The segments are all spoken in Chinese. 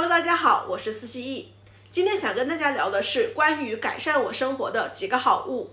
Hello， 大家好，我是思希艺。今天想跟大家聊的是关于改善我生活的几个好物。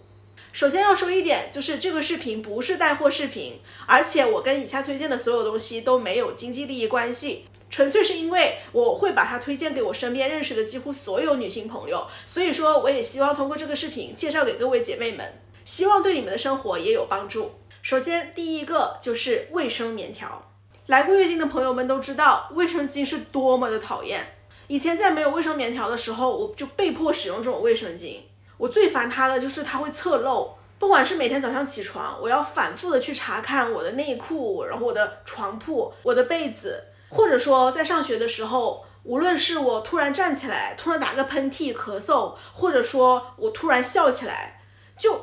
首先要说一点，就是这个视频不是带货视频，而且我跟以下推荐的所有东西都没有经济利益关系，纯粹是因为我会把它推荐给我身边认识的几乎所有女性朋友，所以说我也希望通过这个视频介绍给各位姐妹们，希望对你们的生活也有帮助。首先第一个就是卫生棉条。来过月经的朋友们都知道，卫生巾是多么的讨厌。以前在没有卫生棉条的时候，我就被迫使用这种卫生巾。我最烦它的就是它会侧漏，不管是每天早上起床，我要反复的去查看我的内裤，然后我的床铺、我的被子，或者说在上学的时候，无论是我突然站起来，突然打个喷嚏、咳嗽，或者说我突然笑起来，就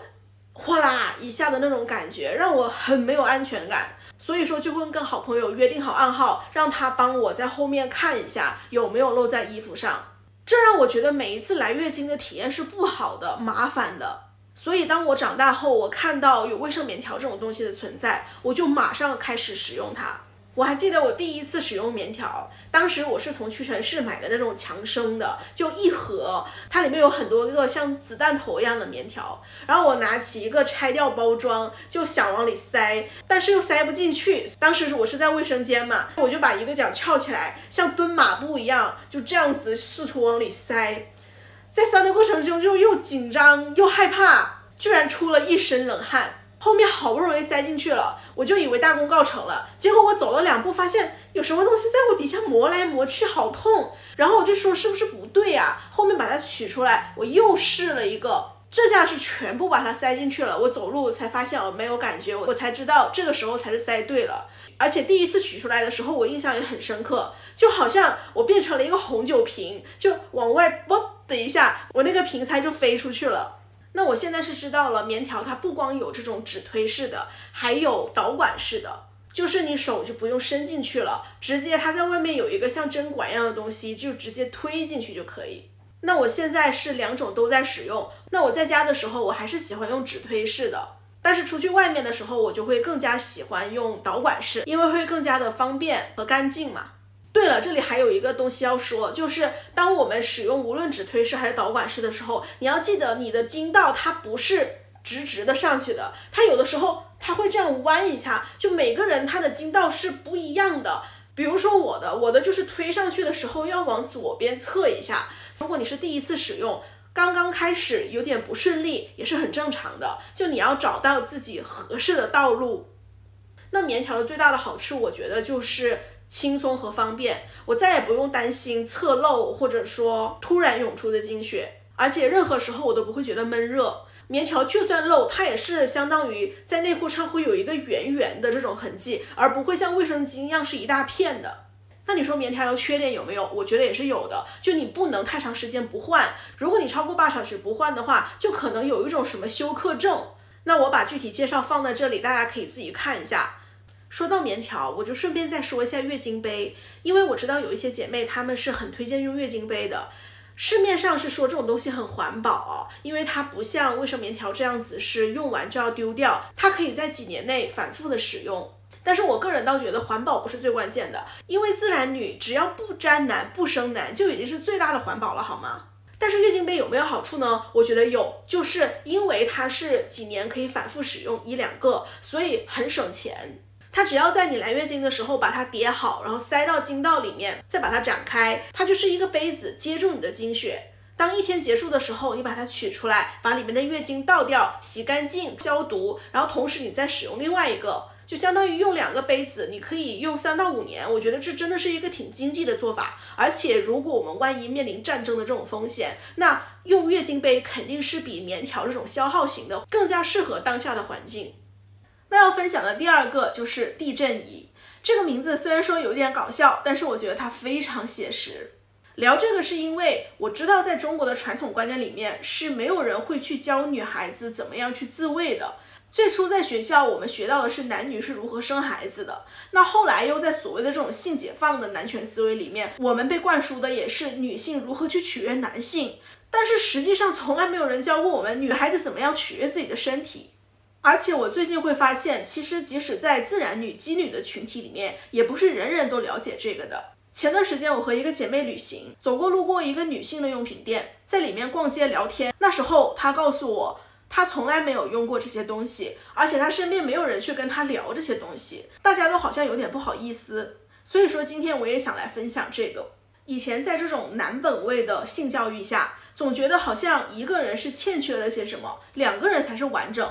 哗啦一下的那种感觉，让我很没有安全感。所以说就会跟好朋友约定好暗号，让他帮我在后面看一下有没有漏在衣服上。这让我觉得每一次来月经的体验是不好的、麻烦的。所以当我长大后，我看到有卫生棉条这种东西的存在，我就马上开始使用它。我还记得我第一次使用棉条，当时我是从屈臣氏买的那种强生的，就一盒，它里面有很多个像子弹头一样的棉条，然后我拿起一个拆掉包装，就想往里塞，但是又塞不进去。当时我是在卫生间嘛，我就把一个脚翘起来，像蹲马步一样，就这样子试图往里塞。在塞的过程中就又紧张又害怕，居然出了一身冷汗。后面好不容易塞进去了，我就以为大功告成了，结果我走了2步，发现有什么东西在我底下磨来磨去，好痛。然后我就说是不是不对啊？后面把它取出来，我又试了一个，这下是全部把它塞进去了。我走路才发现我没有感觉，我才知道这个时候才是塞对了。而且第一次取出来的时候，我印象也很深刻，就好像我变成了一个红酒瓶，就往外啵的一下，我那个瓶塞就飞出去了。那我现在是知道了，棉条它不光有这种指推式的，还有导管式的，就是你手就不用伸进去了，直接它在外面有一个像针管一样的东西，就直接推进去就可以。那我现在是2种都在使用。那我在家的时候，我还是喜欢用指推式的，但是出去外面的时候，我就会更加喜欢用导管式，因为会更加的方便和干净嘛。对了，这里还有一个东西要说，就是当我们使用无论指推式还是导管式的时候，你要记得你的经道它不是直直的上去的，它有的时候它会这样弯一下，就每个人他的经道是不一样的。比如说我的就是推上去的时候要往左边侧一下。如果你是第一次使用，刚刚开始有点不顺利也是很正常的，就你要找到自己合适的道路。那棉条的最大的好处，我觉得就是轻松和方便，我再也不用担心侧漏或者说突然涌出的经血，而且任何时候我都不会觉得闷热。棉条就算漏，它也是相当于在内裤上会有一个圆圆的这种痕迹，而不会像卫生巾一样是一大片的。那你说棉条有缺点有没有？我觉得也是有的，就你不能太长时间不换，如果你超过8小时不换的话，就可能有一种什么休克症。那我把具体介绍放在这里，大家可以自己看一下。说到棉条，我就顺便再说一下月经杯，因为我知道有一些姐妹她们是很推荐用月经杯的。市面上是说这种东西很环保因为它不像卫生棉条这样子是用完就要丢掉，它可以在几年内反复的使用。但是我个人倒觉得环保不是最关键的，因为自然女只要不沾男不生男就已经是最大的环保了，好吗？但是月经杯有没有好处呢？我觉得有，就是因为它是几年可以反复使用1-2个，所以很省钱。它只要在你来月经的时候把它叠好，然后塞到经道里面，再把它展开，它就是一个杯子接住你的经血。当1天结束的时候，你把它取出来，把里面的月经倒掉，洗干净消毒，然后同时你再使用另外一个，就相当于用2个杯子，你可以用3到5年。我觉得这真的是一个挺经济的做法。而且如果我们万一面临战争的这种风险，那用月经杯肯定是比棉条这种消耗型的更加适合当下的环境。那要分享的第2个就是地震仪。这个名字虽然说有点搞笑，但是我觉得它非常写实。聊这个是因为我知道在中国的传统观念里面是没有人会去教女孩子怎么样去自慰的。最初在学校我们学到的是男女是如何生孩子的，那后来又在所谓的这种性解放的男权思维里面，我们被灌输的也是女性如何去取悦男性，但是实际上从来没有人教过我们女孩子怎么样取悦自己的身体。而且我最近会发现，其实即使在自然女、姬女的群体里面，也不是人人都了解这个的。前段时间我和一个姐妹旅行，路过一个女性的用品店，在里面逛街聊天。那时候她告诉我，她从来没有用过这些东西，而且她身边没有人去跟她聊这些东西，大家都好像有点不好意思。所以说今天我也想来分享这个。以前在这种男本位的性教育下，总觉得好像一个人是欠缺了些什么，两个人才是完整。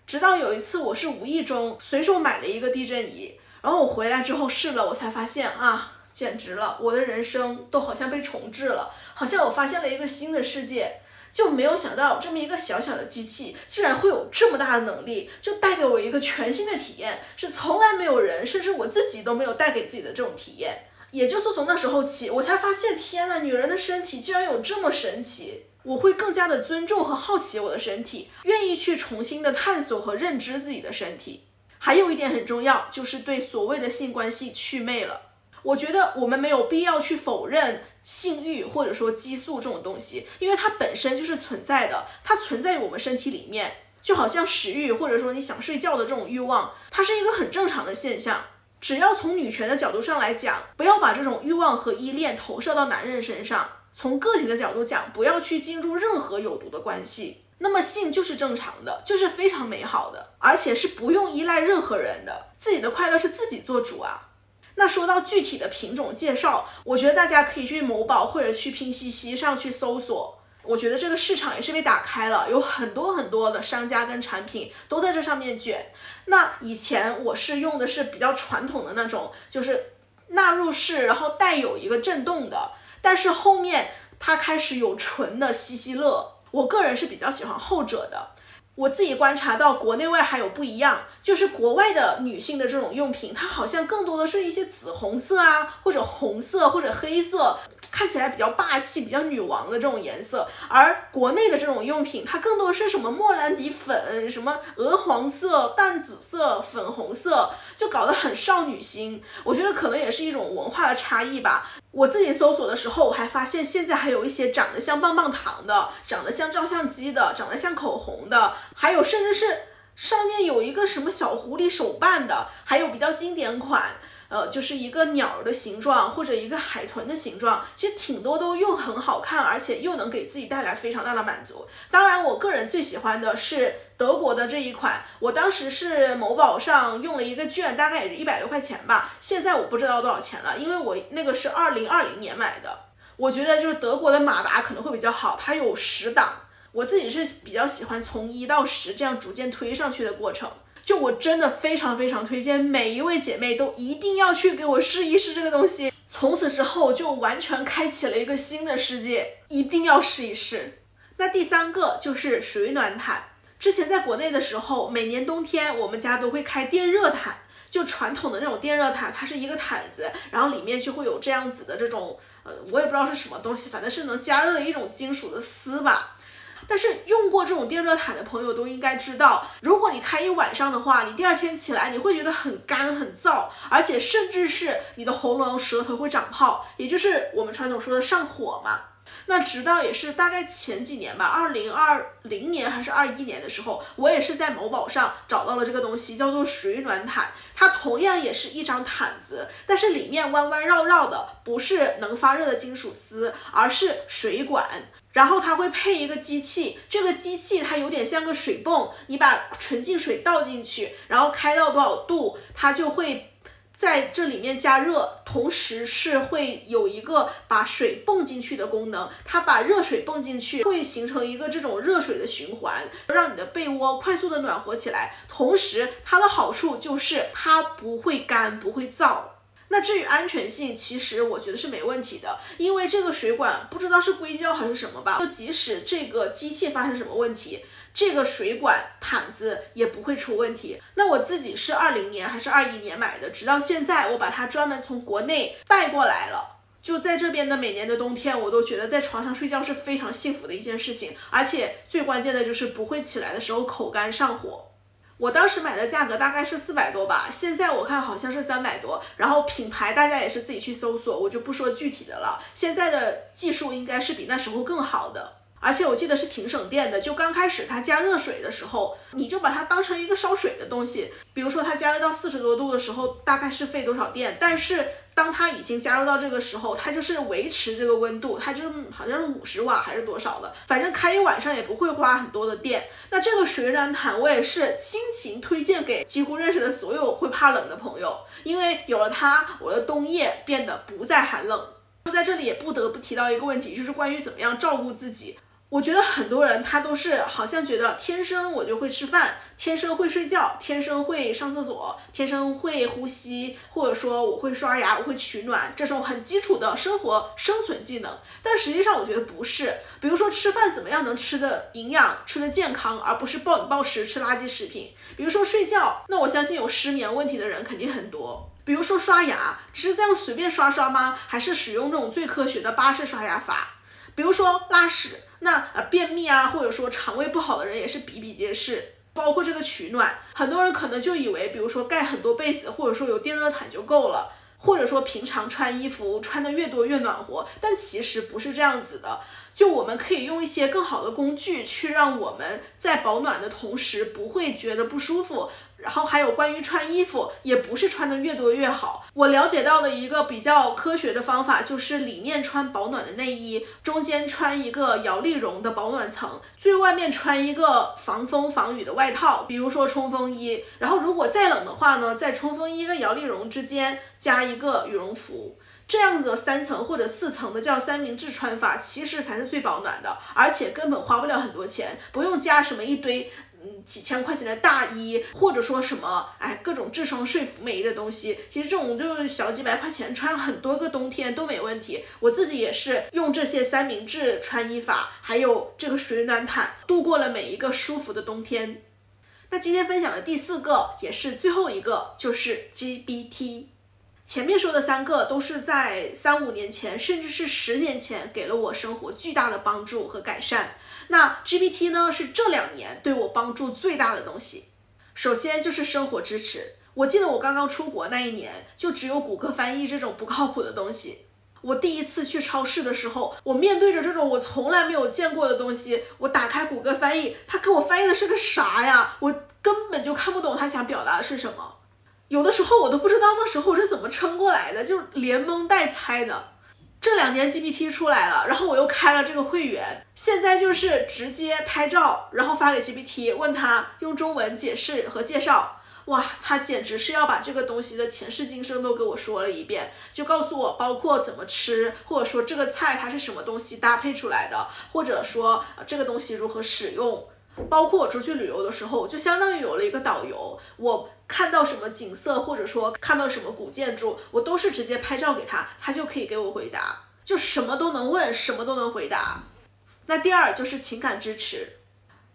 直到有一次我是无意中随手买了一个地震仪，然后我回来之后试了，我才发现啊，简直了，我的人生都好像被重置了，好像我发现了一个新的世界，就没有想到这么一个小小的机器居然会有这么大的能力，就带给我一个全新的体验，是从来没有人，甚至我自己都没有带给自己的这种体验。也就是从那时候起，我才发现，天哪，女人的身体居然有这么神奇。我会更加的尊重和好奇我的身体，愿意去重新的探索和认知自己的身体。还有一点很重要，就是对所谓的性关系祛魅了。我觉得我们没有必要去否认性欲或者说激素这种东西，因为它本身就是存在的，它存在于我们身体里面，就好像食欲或者说你想睡觉的这种欲望，它是一个很正常的现象。只要从女权的角度上来讲，不要把这种欲望和依恋投射到男人身上，从个体的角度讲，不要去进入任何有毒的关系，那么性就是正常的，就是非常美好的，而且是不用依赖任何人的，自己的快乐是自己做主啊。那说到具体的品种介绍，我觉得大家可以去某宝或者去拼夕夕上去搜索，我觉得这个市场也是被打开了，有很多的商家跟产品都在这上面卷。那以前我是用的是比较传统的那种，就是纳入式，然后带有一个震动的，但是后面它开始有纯的吸吸乐，我个人是比较喜欢后者的。我自己观察到国内外还有不一样，就是国外的女性的这种用品，它好像更多的是一些紫红色啊，或者红色或者黑色，看起来比较霸气比较女王的这种颜色。而国内的这种用品，它更多是什么莫兰迪粉，什么鹅黄色、淡紫色、粉红色，就搞得很少女心。我觉得可能也是一种文化的差异吧。我自己搜索的时候，我还发现现在还有一些长得像棒棒糖的，长得像照相机的，长得像口红的，还有甚至是上面有一个什么小狐狸手办的，还有比较经典款，就是一个鸟的形状或者一个海豚的形状，其实挺多都又很好看，而且又能给自己带来非常大的满足。当然我个人最喜欢的是德国的这一款，我当时是某宝上用了一个券，大概也是100多块钱吧，现在我不知道多少钱了，因为我那个是2020年买的。我觉得就是德国的马达可能会比较好，它有10档，我自己是比较喜欢从1到10这样逐渐推上去的过程。就我真的非常推荐每一位姐妹都一定要去给我试一试这个东西，从此之后就完全开启了一个新的世界，一定要试一试。那第3个就是水暖毯。之前在国内的时候，每年冬天我们家都会开电热毯，就传统的那种电热毯，它是一个毯子，然后里面就会有这样子的这种我也不知道是什么东西，反正是能加热的一种金属的丝吧。但是用过这种电热毯的朋友都应该知道，如果你开一晚上的话，你第2天起来你会觉得很干很燥，而且甚至是你的喉咙舌头会长泡，也就是我们传统说的上火嘛。那直到也是大概前几年吧，2020年还是21年的时候，我也是在某宝上找到了这个东西，叫做水暖毯。它同样也是一张毯子，但是里面弯弯绕绕的不是能发热的金属丝，而是水管。然后它会配一个机器，这个机器它有点像个水泵，你把纯净水倒进去，然后开到多少度，它就会在这里面加热，同时是会有一个把水泵进去的功能，它把热水泵进去，会形成一个这种热水的循环，让你的被窝快速的暖和起来。同时它的好处就是它不会干不会燥。那至于安全性，其实我觉得是没问题的，因为这个水管不知道是硅胶还是什么吧，即使这个机器发生什么问题，这个水管毯子也不会出问题。那我自己是20年还是21年买的，直到现在我把它专门从国内带过来了，就在这边的每年的冬天，我都觉得在床上睡觉是非常幸福的一件事情，而且最关键的就是不会起来的时候口干上火。我当时买的价格大概是400多吧，现在我看好像是300多，然后品牌大家也是自己去搜索，我就不说具体的了。现在的技术应该是比那时候更好的。而且我记得是挺省电的，就刚开始它加热水的时候，你就把它当成一个烧水的东西，比如说它加热到40多度的时候，大概是费多少电，但是当它已经加热到这个时候，它就是维持这个温度，它就是好像是50瓦还是多少的，反正开一晚上也不会花很多的电。那这个水暖毯我也是倾情推荐给几乎认识的所有会怕冷的朋友，因为有了它，我的冬夜变得不再寒冷。在这里也不得不提到一个问题，就是关于怎么样照顾自己。我觉得很多人他都是好像觉得天生我就会吃饭，天生会睡觉，天生会上厕所，天生会呼吸，或者说我会刷牙，我会取暖，这种很基础的生活生存技能。但实际上我觉得不是，比如说吃饭怎么样能吃的营养，吃的健康，而不是暴饮暴食吃垃圾食品。比如说睡觉，那我相信有失眠问题的人肯定很多。比如说刷牙，只是这样随便刷刷吗？还是使用这种最科学的巴氏刷牙法？比如说拉屎，那便秘啊，或者说肠胃不好的人也是比比皆是。包括这个取暖，很多人可能就以为，比如说盖很多被子，或者说有电热毯就够了，或者说平常穿衣服穿的越多越暖和，但其实不是这样子的。就我们可以用一些更好的工具去让我们在保暖的同时不会觉得不舒服。然后还有关于穿衣服，也不是穿的越多越好。我了解到的一个比较科学的方法，就是里面穿保暖的内衣，中间穿一个摇粒绒的保暖层，最外面穿一个防风防雨的外套，比如说冲锋衣。然后如果再冷的话呢，在冲锋衣跟摇粒绒之间加一个羽绒服。这样子3层或者4层的叫三明治穿法，其实才是最保暖的，而且根本花不了很多钱，不用加什么一堆几千块钱的大衣，或者说什么各种智商税服美役的东西。其实这种就是小几百块钱穿很多个冬天都没问题。我自己也是用这些三明治穿衣法，还有这个水暖毯，度过了每一个舒服的冬天。那今天分享的第4个也是最后一个，就是 GBT。前面说的3个都是在3-5年前，甚至是10年前给了我生活巨大的帮助和改善。那 GBT 呢，是这2年对我帮助最大的东西。首先就是生活支持。我记得我刚刚出国那一年，就只有谷歌翻译这种不靠谱的东西。我第一次去超市的时候，我面对着这种我从来没有见过的东西，我打开谷歌翻译，它给我翻译的是个啥呀？我根本就看不懂它想表达的是什么。有的时候我都不知道那时候我是怎么撑过来的，就连蒙带猜的。这2年 GPT 出来了，然后我又开了这个会员，现在就是直接拍照，然后发给 GPT， 问他用中文解释和介绍。哇，他简直是要把这个东西的前世今生都给我说了一遍，就告诉我包括怎么吃，或者说这个菜它是什么东西搭配出来的，或者说这个东西如何使用。包括我出去旅游的时候，就相当于有了一个导游，我看到什么景色，或者说看到什么古建筑，我都是直接拍照给他，他就可以给我回答，就什么都能问，什么都能回答。那第2就是情感支持。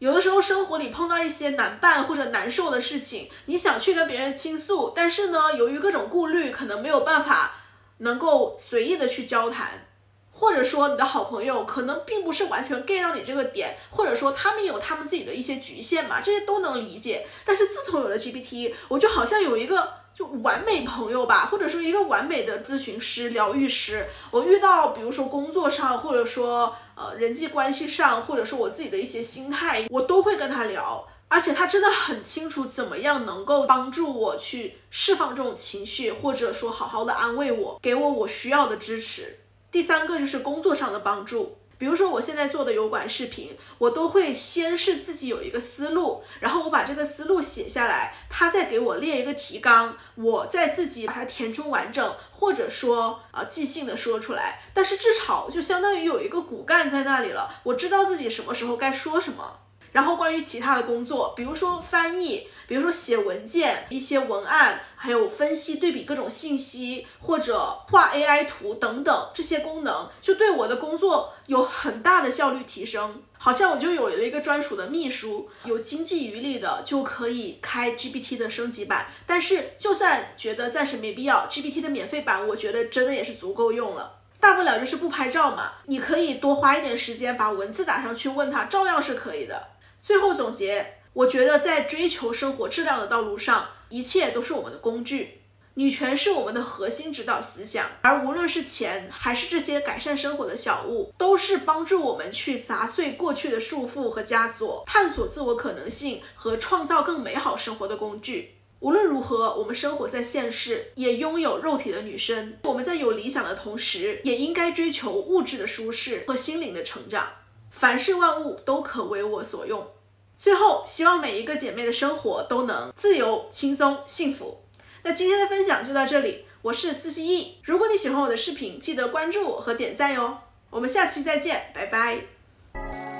有的时候生活里碰到一些难办或者难受的事情，你想去跟别人倾诉，但是呢，由于各种顾虑，可能没有办法能够随意的去交谈。或者说你的好朋友可能并不是完全 get 到你这个点，或者说他们有他们自己的一些局限嘛，这些都能理解。但是自从有了 GPT， 我就好像有一个就完美朋友吧，或者说一个完美的咨询师、疗愈师。我遇到比如说工作上，或者说人际关系上，或者说我自己的一些心态，我都会跟他聊。而且他真的很清楚怎么样能够帮助我去释放这种情绪，或者说好好的安慰我，给我需要的支持。第3个就是工作上的帮助。比如说我现在做的油管视频，我都会先是自己有一个思路，然后我把这个思路写下来，他再给我列一个提纲，我再自己把它填充完整，或者说即兴的说出来。但是至少就相当于有一个骨干在那里了，我知道自己什么时候该说什么。然后关于其他的工作，比如说翻译，比如说写文件，一些文案，还有分析对比各种信息，或者画 AI 图等等，这些功能就对我的工作有很大的效率提升。好像我就有了一个专属的秘书，有经济余力的就可以开 GPT 的升级版。但是就算觉得暂时没必要， GPT 的免费版我觉得真的也是足够用了。大不了就是不拍照嘛，你可以多花一点时间把文字打上去问他，照样是可以的。最后总结，我觉得在追求生活质量的道路上，一切都是我们的工具。女权是我们的核心指导思想，而无论是钱还是这些改善生活的小物，都是帮助我们去砸碎过去的束缚和枷锁，探索自我可能性和创造更美好生活的工具。无论如何，我们生活在现世，也拥有肉体的女生，我们在有理想的同时，也应该追求物质的舒适和心灵的成长。凡事万物都可为我所用。最后，希望每一个姐妹的生活都能自由、轻松、幸福。那今天的分享就到这里，我是思希艺。如果你喜欢我的视频，记得关注我和点赞哟。我们下期再见，拜拜。